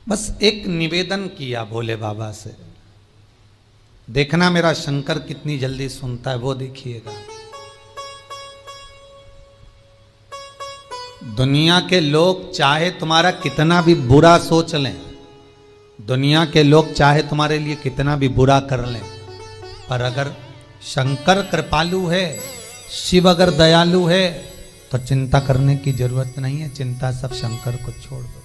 बस एक निवेदन किया भोले बाबा से, देखना मेरा शंकर कितनी जल्दी सुनता है, वो देखिएगा। दुनिया के लोग चाहे तुम्हारा कितना भी बुरा सोच लें, दुनिया के लोग चाहे तुम्हारे लिए कितना भी बुरा कर लें, पर अगर शंकर कृपालु है, शिव अगर दयालु है, तो चिंता करने की जरूरत नहीं है। चिंता सब शंकर को छोड़ दो,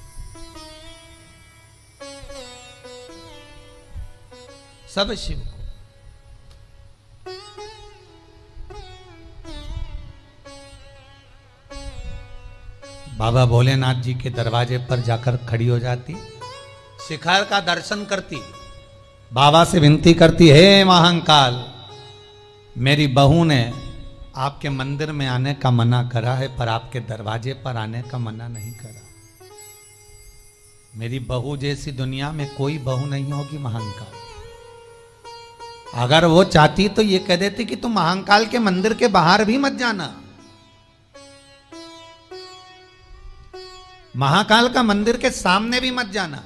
सब शिव को। बाबा भोलेनाथ जी के दरवाजे पर जाकर खड़ी हो जाती, शिखर का दर्शन करती, बाबा से विनती करती, हे महाकाल, मेरी बहू ने आपके मंदिर में आने का मना करा है, पर आपके दरवाजे पर आने का मना नहीं करा। मेरी बहू जैसी दुनिया में कोई बहू नहीं होगी महाकाल। अगर वो चाहती तो ये कह देती कि तुम महाकाल के मंदिर के बाहर भी मत जाना, महाकाल का मंदिर के सामने भी मत जाना।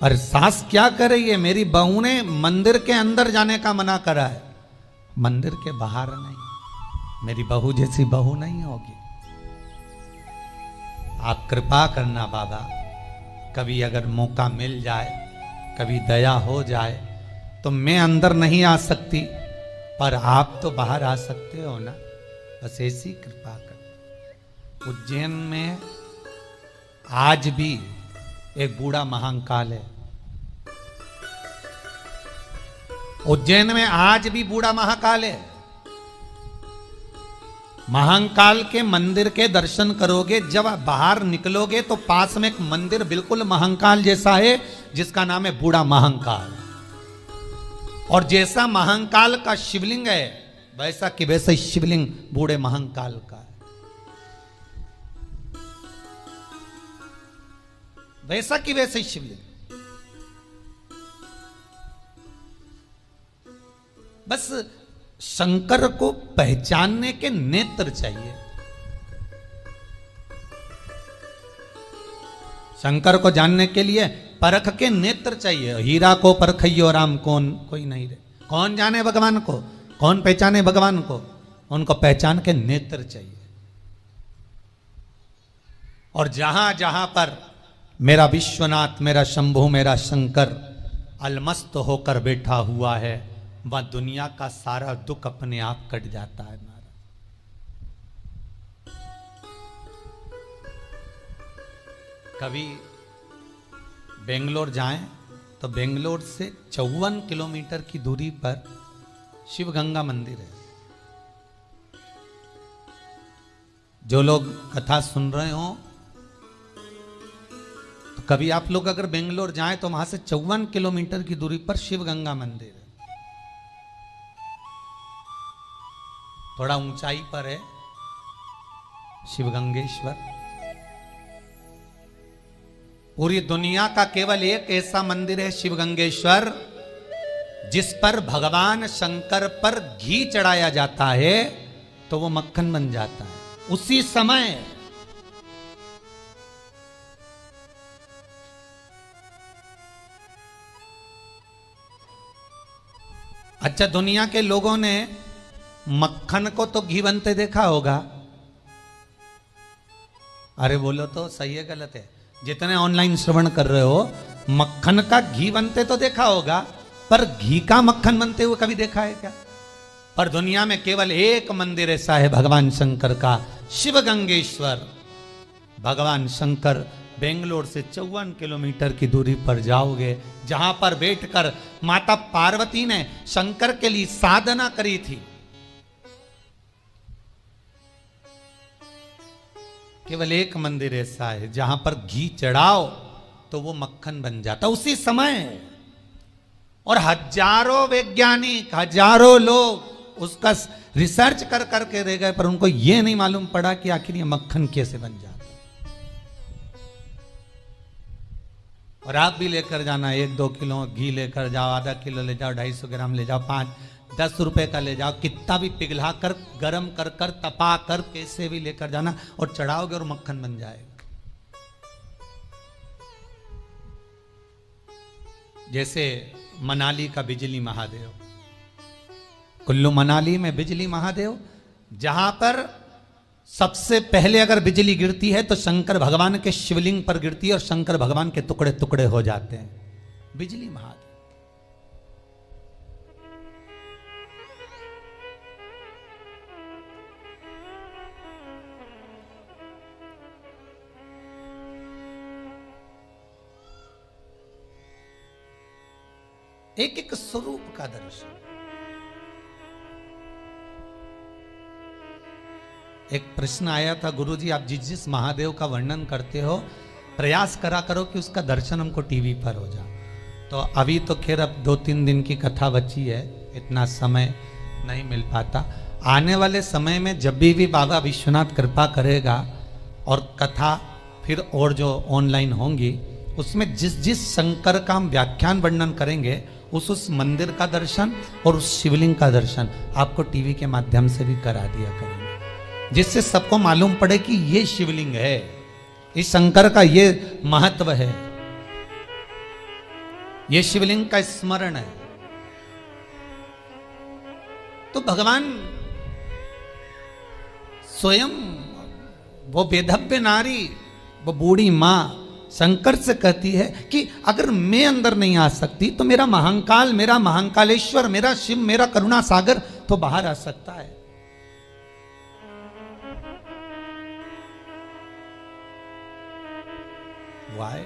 और सास क्या कर रही है, मेरी बहू ने मंदिर के अंदर जाने का मना करा है, मंदिर के बाहर नहीं। मेरी बहू जैसी बहू नहीं होगी। आप कृपा करना बाबा, कभी अगर मौका मिल जाए, कभी दया हो जाए, तो मैं अंदर नहीं आ सकती, पर आप तो बाहर आ सकते हो ना, बस ऐसी कृपा कर। उज्जैन में आज भी एक बूढ़ा महाकाल है, उज्जैन में आज भी बूढ़ा महाकाल है। महाकाल के मंदिर के दर्शन करोगे, जब बाहर निकलोगे तो पास में एक मंदिर बिल्कुल महाकाल जैसा है, जिसका नाम है बूढ़ा महाकाल। और जैसा महाकाल का शिवलिंग है, वैसा कि वैसा ही शिवलिंग बूढ़े महाकाल का है, वैसा कि वैसे ही शिवलिंग। बस शंकर को पहचानने के नेत्र चाहिए। शंकर को जानने के लिए परख के नेत्र चाहिए। हीरा को परखइयो राम कौन कोई नहीं रे, कौन जाने भगवान को, कौन पहचाने भगवान को, उनको पहचान के नेत्र चाहिए। और जहां जहां पर मेरा विश्वनाथ, मेरा शंभु, मेरा शंकर अलमस्त होकर बैठा हुआ है, वह दुनिया का सारा दुख अपने आप कट जाता है महाराज। कभी बेंगलोर जाएं तो बेंगलोर से 54 किलोमीटर की दूरी पर शिव गंगा मंदिर है। जो लोग कथा सुन रहे हो, तो कभी आप लोग अगर बेंगलोर जाएं तो वहां से 54 किलोमीटर की दूरी पर शिव गंगा मंदिर है। थोड़ा ऊंचाई पर है शिवगंगेश्वर। पूरी दुनिया का केवल एक ऐसा मंदिर है शिवगंगेश्वर, जिस पर भगवान शंकर पर घी चढ़ाया जाता है तो वो मक्खन बन जाता है उसी समय। अच्छा, दुनिया के लोगों ने मक्खन को तो घी बनते देखा होगा। अरे बोलो तो सही है गलत है? जितने ऑनलाइन श्रवण कर रहे हो, मक्खन का घी बनते तो देखा होगा, पर घी का मक्खन बनते हुए कभी देखा है क्या? पर दुनिया में केवल एक मंदिर ऐसा है भगवान शंकर का, शिवगंगेश्वर। भगवान शंकर बेंगलोर से 54 किलोमीटर की दूरी पर जाओगे, जहां पर बैठकर माता पार्वती ने शंकर के लिए साधना करी थी। केवल एक मंदिर ऐसा है जहां पर घी चढ़ाओ तो वो मक्खन बन जाता उसी समय। और हजारों वैज्ञानिक, हजारों लोग उसका रिसर्च कर करके रह गए, पर उनको ये नहीं मालूम पड़ा कि आखिर ये मक्खन कैसे बन जाता। और आप भी लेकर जाना, 1-2 किलो घी लेकर जाओ, आधा किलो ले जाओ, 250 ग्राम ले जाओ, 5-10 रुपए का ले जाओ, कितना भी पिघला कर, गरम कर कर, तपा कर, कैसे भी लेकर जाना और चढ़ाओगे और मक्खन बन जाएगा। जैसे मनाली का बिजली महादेव, कुल्लू मनाली में बिजली महादेव, जहां पर सबसे पहले अगर बिजली गिरती है तो शंकर भगवान के शिवलिंग पर गिरती है और शंकर भगवान के टुकड़े टुकड़े हो जाते हैं। बिजली महादेव। एक एक स्वरूप का दर्शन। एक प्रश्न आया था, गुरुजी आप जिस जिस महादेव का वर्णन करते हो प्रयास करा करो कि उसका दर्शन हमको टीवी पर हो जाए। तो अभी तो खैर अब 2-3 दिन की कथा बची है, इतना समय नहीं मिल पाता। आने वाले समय में जब भी बाबा विश्वनाथ कृपा करेगा और कथा फिर और जो ऑनलाइन होंगी उसमें जिस जिस शंकर का हम व्याख्यान वर्णन करेंगे उस मंदिर का दर्शन और उस शिवलिंग का दर्शन आपको टीवी के माध्यम से भी करा दिया करेंगे, जिससे सबको मालूम पड़े कि ये शिवलिंग है, इस शंकर का ये महत्व है, ये शिवलिंग का स्मरण है। तो भगवान स्वयं वो वेधव्य नारी, वो बूढ़ी मां शंकर से कहती है कि अगर मैं अंदर नहीं आ सकती तो मेरा महाकाल, मेरा महाकालेश्वर, मेरा शिव, मेरा करुणा सागर तो बाहर आ सकता है। Why?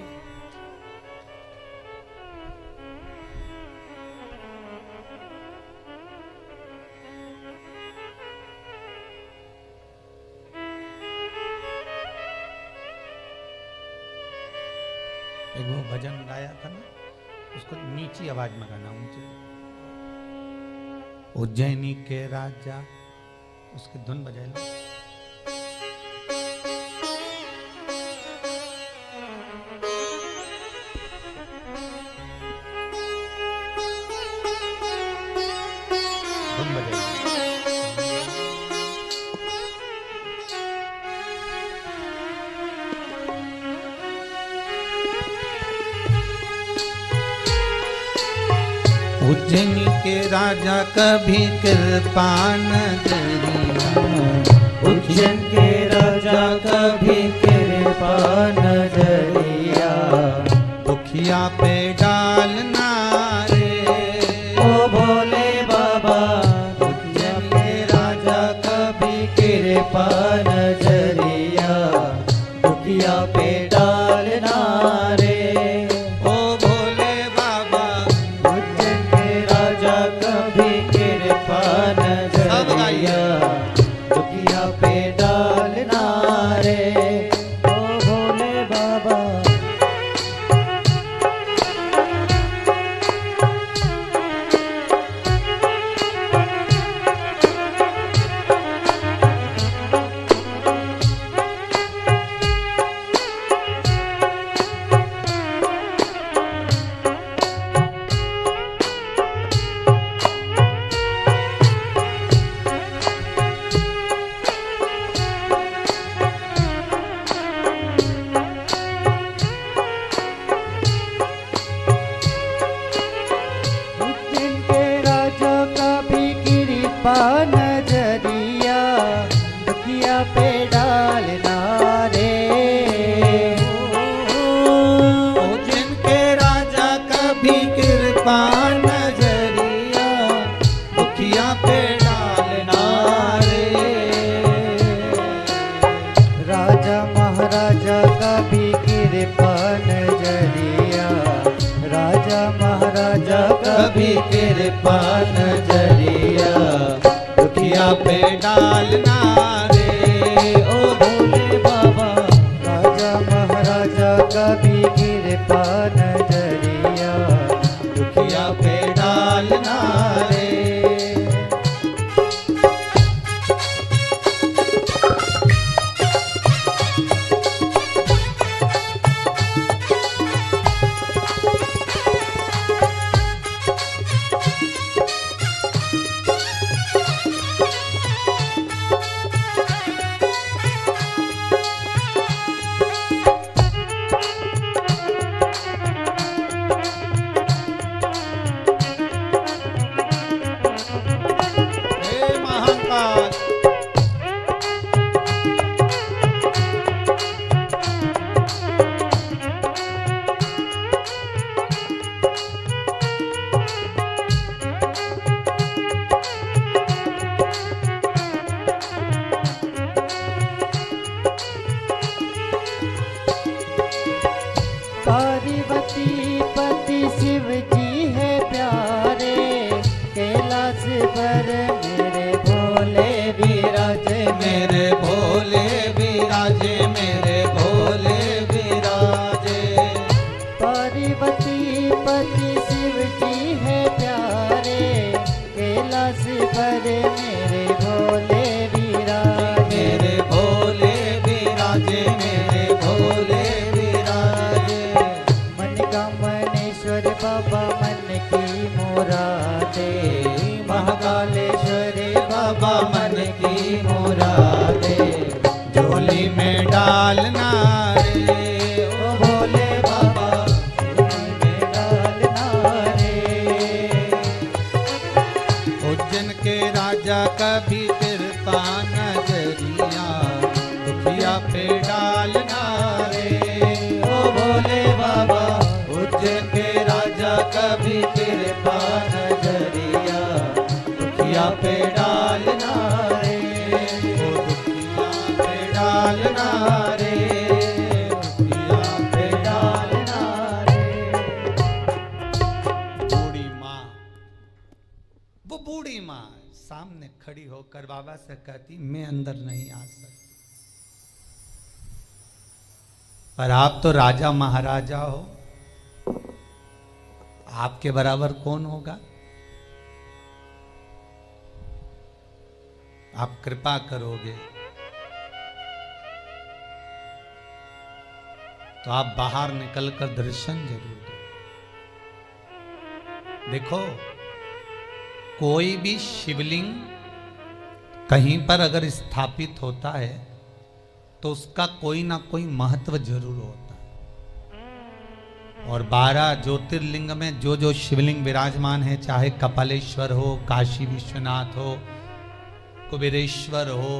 एक वो भजन गाया था ना, उसको नीची आवाज में गाना, ऊंचे। उज्जैनी के राजा, उसकी धुन बजाए लो। धुन बजाए। उज्जैनी के राजा कभी कृपा न करिया, उज्जैन के राजा कभी कृपा न करिया, दुखिया पे डालना रे ओ भोले बाबा। उज्जैन के राजा कभी कृपा न करिया, दुखिया पे डालना रे ओ भोले बाबा। उज्जैन के राजा कभी कृपा न करिया, दुखिया पे डालना रे ओ भोले बाबा। नजरिया दुखिया पे डालना रे उज्जैन के राजा कभी कृपा नजरिया दुखिया पे डालना रे। राजा महाराजा का भी कृपा नजरिया, राजा महाराजा का भी कृपा नजरिया, दुखिया पे डालना रे ओ भोले बाबा। राजा महाराजा का भी कृपा नजरिया, दुखिया पे डालना रे। पार्वती पति शिव जी है प्यारे, कैलाश पर मेरे भोले विराजे, मेरे भोले विराजे, मेरे भोले विराजे। पार्वती पति शिव जी है प्यारे, कैलाश पर मेरे भोले विराजे, मेरे भोले विराजे, मेरे भोले विराजे। मन का मनेश्वर बाबा मन की मुरादे, महाकालेश्वरी बाबा मन की मुरादे, झोली में डालना रे ओ भोले बाबा, झोली में डालना रे। उज्जैन के राजा कभी कृपा नजरिया, दुखिया पे डालना रे ओ भोले बाबा। उज्जैन के राजा कभी कृपा नजरिया, दुखिया पे डालना रे ओ दुखिया पे डालना रे, दुखिया पे डालना रे। बूढ़ी माँ, वो बूढ़ी माँ सामने खड़ी होकर बाबा से कहती, मैं अंदर नहीं आ सकती, पर आप तो राजा महाराजा हो, आपके बराबर कौन होगा, आप कृपा करोगे तो आप बाहर निकलकर दर्शन जरूर दो। देखो, कोई भी शिवलिंग कहीं पर अगर स्थापित होता है तो उसका कोई ना कोई महत्व जरूर होता है। और 12 ज्योतिर्लिंग में जो जो शिवलिंग विराजमान है, चाहे कपालेश्वर हो, काशी विश्वनाथ हो, कुबेरेश्वर हो,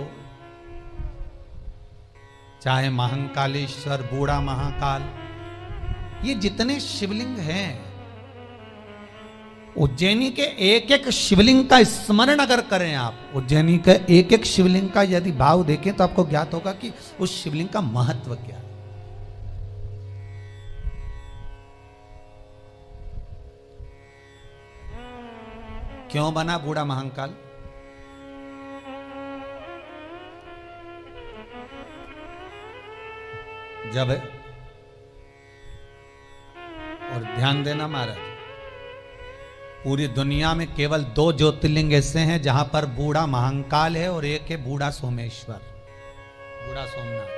चाहे महाकालेश्वर, बूढ़ा महाकाल, ये जितने शिवलिंग हैं, उज्जैनी के एक एक शिवलिंग का स्मरण अगर करें आप, उज्जैनी के एक एक शिवलिंग का यदि भाव देखें तो आपको ज्ञात होगा कि उस शिवलिंग का महत्व क्या है। क्यों बना बूढ़ा महाकाल? जब, और ध्यान देना महाराज, पूरी दुनिया में केवल 2 ज्योतिर्लिंग ऐसे हैं जहां पर बूढ़ा महाकाल है और एक है बूढ़ा सोमेश्वर, बूढ़ा सोमनाथ।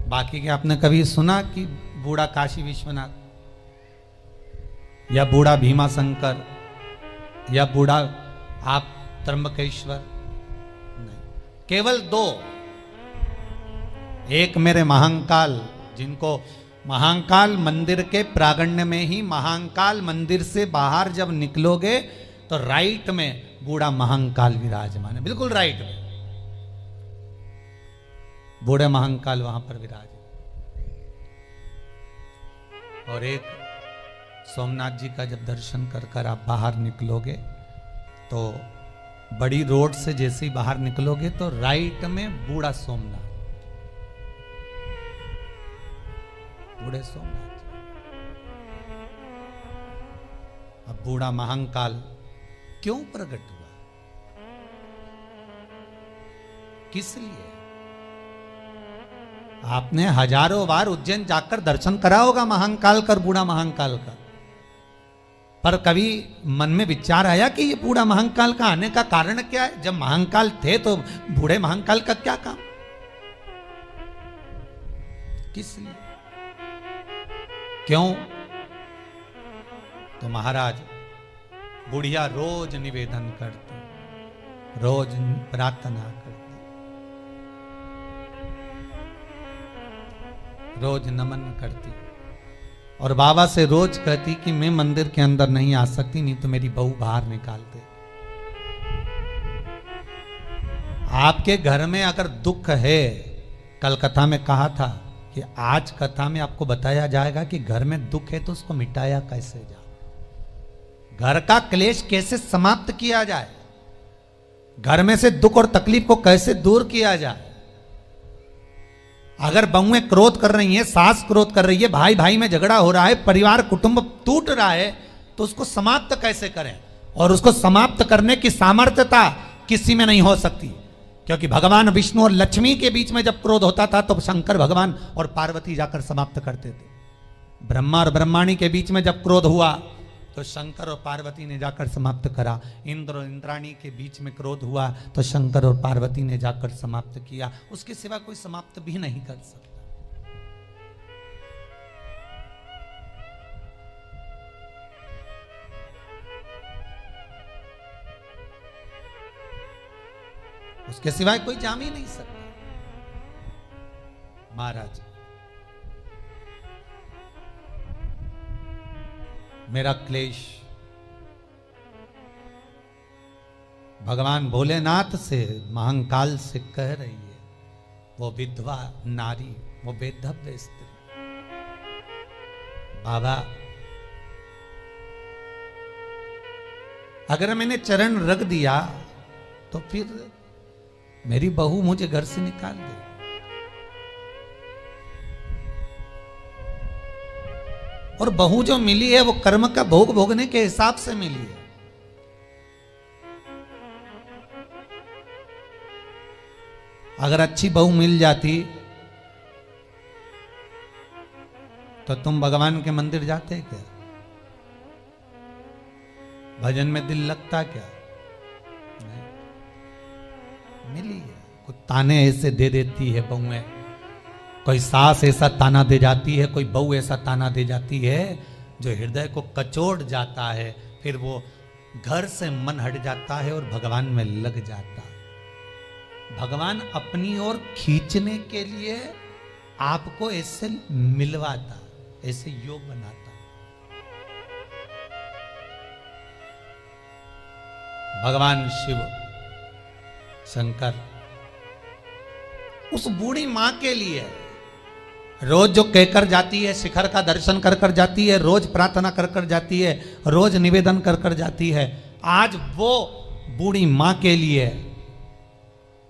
बाकी के आपने कभी सुना कि बूढ़ा काशी विश्वनाथ या बूढ़ा भीमा शंकर या बूढ़ा आप त्र्यंबकेश्वर? नहीं, केवल 2। एक मेरे महाकाल, जिनको महाकाल मंदिर के प्रांगण में ही, महाकाल मंदिर से बाहर जब निकलोगे तो राइट में बूढ़ा महाकाल विराजमान है, बिल्कुल राइट में बूढ़े महाकाल वहां पर विराज। और एक सोमनाथ जी का जब दर्शन कर कर आप बाहर निकलोगे तो बड़ी रोड से जैसे ही बाहर निकलोगे तो राइट में बूढ़ा सोमनाथ, बूढ़े सोमनाथ। अब बूढ़ा महाकाल क्यों प्रकट हुआ, किस लिए? आपने हजारों बार उज्जैन जाकर दर्शन करा होगा महाकाल का, बूढ़ा महाकाल का, पर कभी मन में विचार आया कि ये बूढ़ा महाकाल का आने का कारण क्या है? जब महाकाल थे तो बूढ़े महाकाल का क्या काम, किस लिए, क्यों? तो महाराज, बुढ़िया रोज निवेदन करते, रोज प्रार्थना करते, रोज नमन करती और बाबा से रोज कहती कि मैं मंदिर के अंदर नहीं आ सकती, नहीं तो मेरी बहू बाहर निकाल दे। आपके घर में अगर दुख है, कल कथा में कहा था कि आज कथा में आपको बताया जाएगा कि घर में दुख है तो उसको मिटाया कैसे जाए, घर का क्लेश कैसे समाप्त किया जाए, घर में से दुख और तकलीफ को कैसे दूर किया जाए। अगर बहुएं क्रोध कर रही हैं, सास क्रोध कर रही है, भाई भाई में झगड़ा हो रहा है, परिवार कुटुंब टूट रहा है, तो उसको समाप्त कैसे करें? और उसको समाप्त करने की सामर्थ्यता किसी में नहीं हो सकती, क्योंकि भगवान विष्णु और लक्ष्मी के बीच में जब क्रोध होता था तो शंकर भगवान और पार्वती जाकर समाप्त करते थे। ब्रह्मा और ब्रह्माणी के बीच में जब क्रोध हुआ तो शंकर और पार्वती ने जाकर समाप्त करा। इंद्र और इंद्राणी के बीच में क्रोध हुआ तो शंकर और पार्वती ने जाकर समाप्त किया। उसके सिवा कोई समाप्त भी नहीं कर सकता। उसके सिवाय कोई जाम ही नहीं सकता। महाराज, मेरा क्लेश भगवान भोलेनाथ से, महाकाल से कह रही है, वो विधवा नारी, वो बेधव्य स्त्री, बाबा अगर मैंने चरण रख दिया तो फिर मेरी बहू मुझे घर से निकाल दे। और बहू जो मिली है वो कर्म का भोग भोगने के हिसाब से मिली है। अगर अच्छी बहू मिल जाती तो तुम भगवान के मंदिर जाते क्या? भजन में दिल लगता क्या? मिली है। कुछ ताने ऐसे दे देती है बहुएं, कोई सास ऐसा ताना दे जाती है, कोई बहू ऐसा ताना दे जाती है जो हृदय को कचोड़ जाता है। फिर वो घर से मन हट जाता है और भगवान में लग जाता है। भगवान अपनी ओर खींचने के लिए आपको ऐसे मिलवाता, ऐसे योग बनाता। भगवान शिव शंकर उस बूढ़ी मां के लिए रोज जो कहकर जाती है, शिखर का दर्शन कर कर जाती है, रोज प्रार्थना कर कर जाती है, रोज निवेदन कर कर जाती है, आज वो बूढ़ी मां के लिए,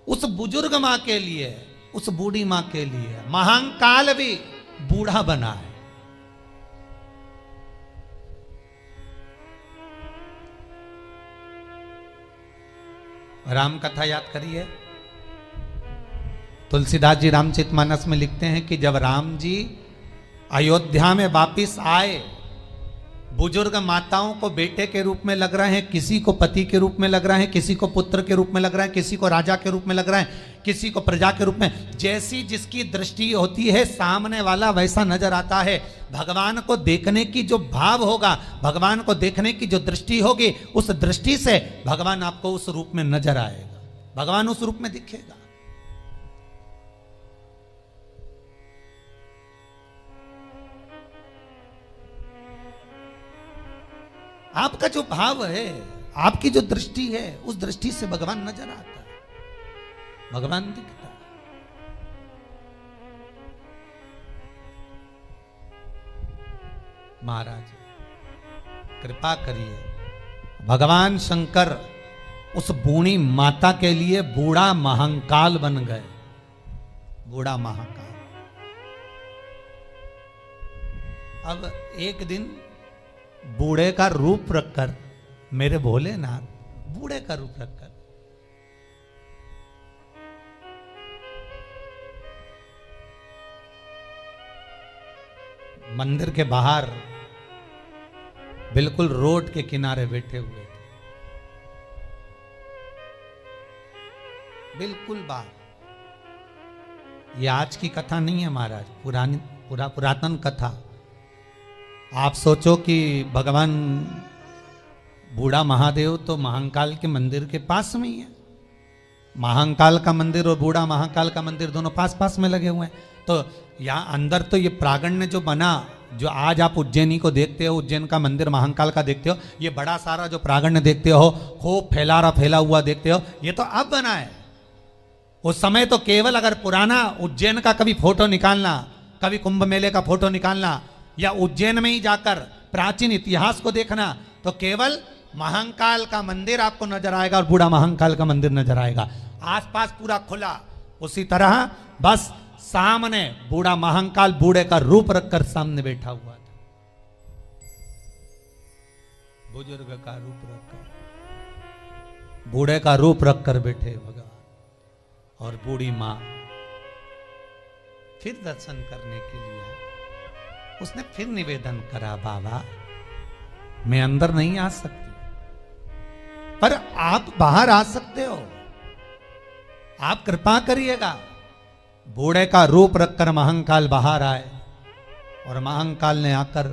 उस बुजुर्ग मां के लिए, उस बूढ़ी मां के लिए महाकाल भी बूढ़ा बना है। राम कथा याद करिए। तुलसीदास जी रामचरितमानस में लिखते हैं कि जब राम जी अयोध्या में वापिस आए, बुजुर्ग माताओं को बेटे के रूप में लग रहे हैं, किसी को पति के रूप में लग रहे हैं, किसी को पुत्र के रूप में लग रहे हैं, किसी को राजा के रूप में लग रहे हैं, किसी को प्रजा के रूप में। जैसी जिसकी दृष्टि होती है, सामने वाला वैसा नजर आता है। भगवान को देखने की जो भाव होगा, भगवान को देखने की जो दृष्टि होगी, उस दृष्टि से भगवान आपको उस रूप में नजर आएगा, भगवान उस रूप में दिखेगा। आपका जो भाव है, आपकी जो दृष्टि है, उस दृष्टि से भगवान नजर आता है, भगवान दिखता है। महाराज कृपा करिए, भगवान शंकर उस बूढ़ी माता के लिए बूढ़ा महाकाल बन गए, बूढ़ा महाकाल। अब एक दिन बूढ़े का रूप रखकर, मेरे भोलेनाथ, बूढ़े का रूप रखकर मंदिर के बाहर बिल्कुल रोड के किनारे बैठे हुए थे, बिल्कुल बाहर। ये आज की कथा नहीं है महाराज, पुरातन कथा। आप सोचो कि भगवान बूढ़ा महादेव तो महाकाल के मंदिर के पास में ही है। महाकाल का मंदिर और बूढ़ा महाकाल का मंदिर दोनों पास पास में लगे हुए हैं। तो यहाँ अंदर तो ये प्रांगण जो बना, जो आज आप उज्जैनी को देखते हो, उज्जैन का मंदिर महाकाल का देखते हो, ये बड़ा सारा जो प्रांगण देखते हो, खूब फैला हुआ देखते हो, ये तो अब बना है। उस समय तो केवल अगर पुराना उज्जैन का कभी फोटो निकालना, कभी कुंभ मेले का फोटो निकालना, या उज्जैन में ही जाकर प्राचीन इतिहास को देखना, तो केवल महाकाल का मंदिर आपको नजर आएगा और बूढ़ा महाकाल का मंदिर नजर आएगा, आसपास पूरा खुला। उसी तरह बस सामने बूढ़ा महाकाल बूढ़े का रूप रखकर सामने बैठा हुआ था, बुजुर्ग का रूप रखकर, बूढ़े का रूप रखकर बैठे भगवान। और बूढ़ी मां फिर दर्शन करने के लिए आई। उसने फिर निवेदन करा, बाबा मैं अंदर नहीं आ सकती, पर आप बाहर आ सकते हो, आप कृपा करिएगा। बूढ़े का रूप रखकर महाकाल बाहर आए और महाकाल ने आकर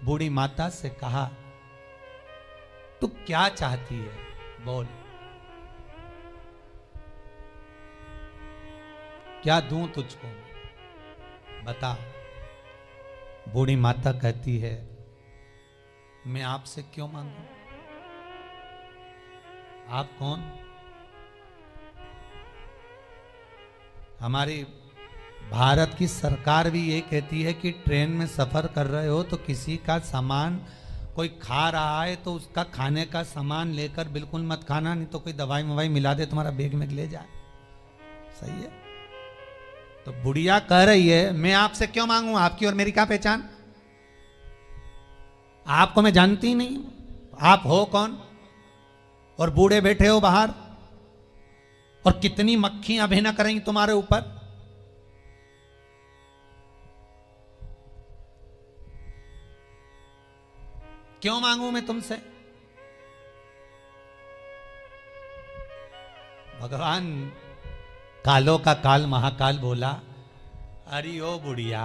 बूढ़ी माता से कहा, तू क्या चाहती है, बोल, क्या दूं तुझको, बता। बूढ़ी माता कहती है, मैं आपसे क्यों मांगू, आप कौन? हमारी भारत की सरकार भी ये कहती है कि ट्रेन में सफर कर रहे हो तो किसी का सामान कोई खा रहा है तो उसका खाने का सामान लेकर बिल्कुल मत खाना, नहीं तो कोई दवाई मवाई मिला दे तुम्हारा बैग में ले जाए। सही है? तो बुढ़िया कह रही है, मैं आपसे क्यों मांगू, आपकी और मेरी क्या पहचान, आपको मैं जानती ही नहीं, आप हो कौन? और बूढ़े बैठे हो बाहर, और कितनी मक्खियां भेना करेंगी तुम्हारे ऊपर। क्यों मांगू मैं तुमसे? भगवान कालों का काल महाकाल बोला, अरे ओ बुढ़िया,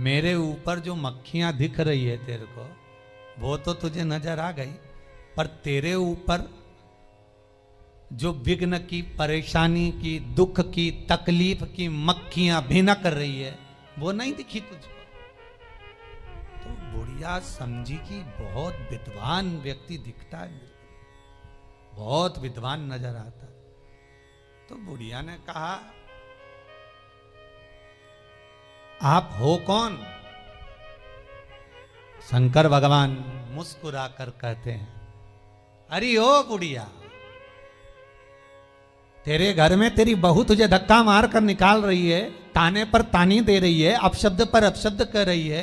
मेरे ऊपर जो मक्खियां दिख रही है तेरे को, वो तो तुझे नजर आ गई, पर तेरे ऊपर जो विघ्न की, परेशानी की, दुख की, तकलीफ की मक्खियां भेना कर रही है, वो नहीं दिखी तुझको। तो बुढ़िया समझी कि बहुत विद्वान व्यक्ति दिखता है, बहुत विद्वान नजर आता। तो बुढ़िया ने कहा, आप हो कौन? शंकर भगवान मुस्कुराकर कहते हैं, अरे ओ बुढ़िया, तेरे घर में तेरी बहू तुझे धक्का मार कर निकाल रही है, ताने पर तानी दे रही है, अपशब्द पर अपशब्द कर रही है,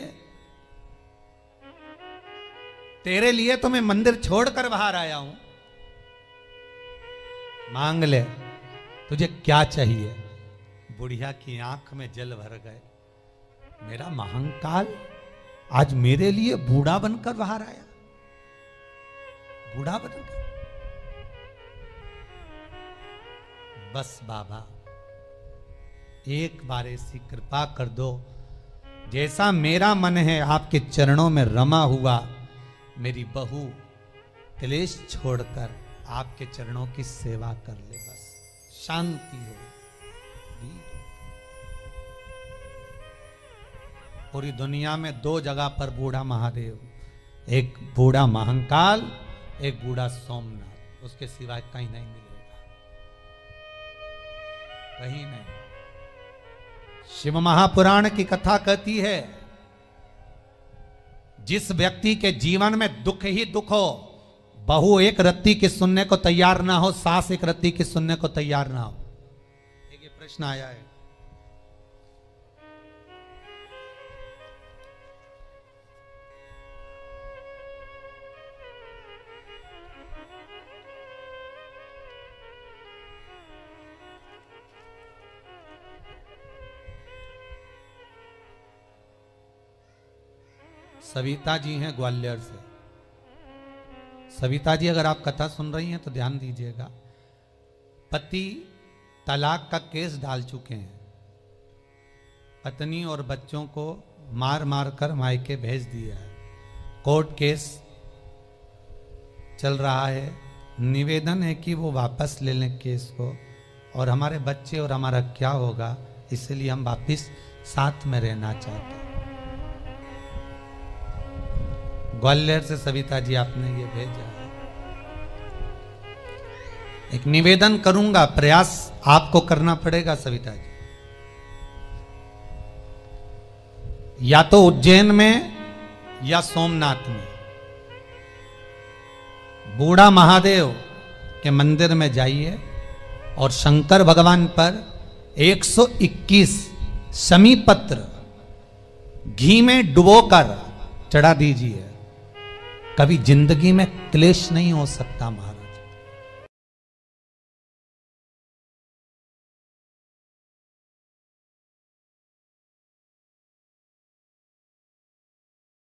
तेरे लिए तो मैं मंदिर छोड़कर बाहर आया हूं, मांग ले, तुझे क्या चाहिए? बुढ़िया की आंख में जल भर गए, मेरा महाकाल आज मेरे लिए बूढ़ा बनकर बाहर आया, बूढ़ा बनकर। बस बाबा एक बार ऐसी कृपा कर दो, जैसा मेरा मन है आपके चरणों में रमा हुआ, मेरी बहू क्लेश छोड़कर आपके चरणों की सेवा कर ले, बस शांति हो। पूरी दुनिया में दो जगह पर बूढ़ा महादेव, एक बूढ़ा महाकाल, एक बूढ़ा सोमनाथ, उसके सिवाय कहीं नहीं मिलेगा, कहीं नहीं। शिव महापुराण की कथा कहती है, जिस व्यक्ति के जीवन में दुख ही दुख हो, बहू एक रत्ती की सुनने को तैयार ना हो, सास एक रत्ती की सुनने को तैयार ना हो। एक ये प्रश्न आया है, सविता जी हैं ग्वालियर से। सविता जी, अगर आप कथा सुन रही हैं तो ध्यान दीजिएगा। पति तलाक का केस डाल चुके हैं, पत्नी और बच्चों को मार मार कर मायके भेज दिया है, कोर्ट केस चल रहा है। निवेदन है कि वो वापस ले लें केस को, और हमारे बच्चे और हमारा क्या होगा, इसलिए हम वापस साथ में रहना चाहते हैं। ग्वालियर से सविता जी आपने ये भेजा है। एक निवेदन करूंगा, प्रयास आपको करना पड़ेगा सविता जी। या तो उज्जैन में या सोमनाथ में बूढ़ा महादेव के मंदिर में जाइए और शंकर भगवान पर 121 शमी पत्र घी में डुबोकर चढ़ा दीजिए, कभी जिंदगी में क्लेश नहीं हो सकता महाराज।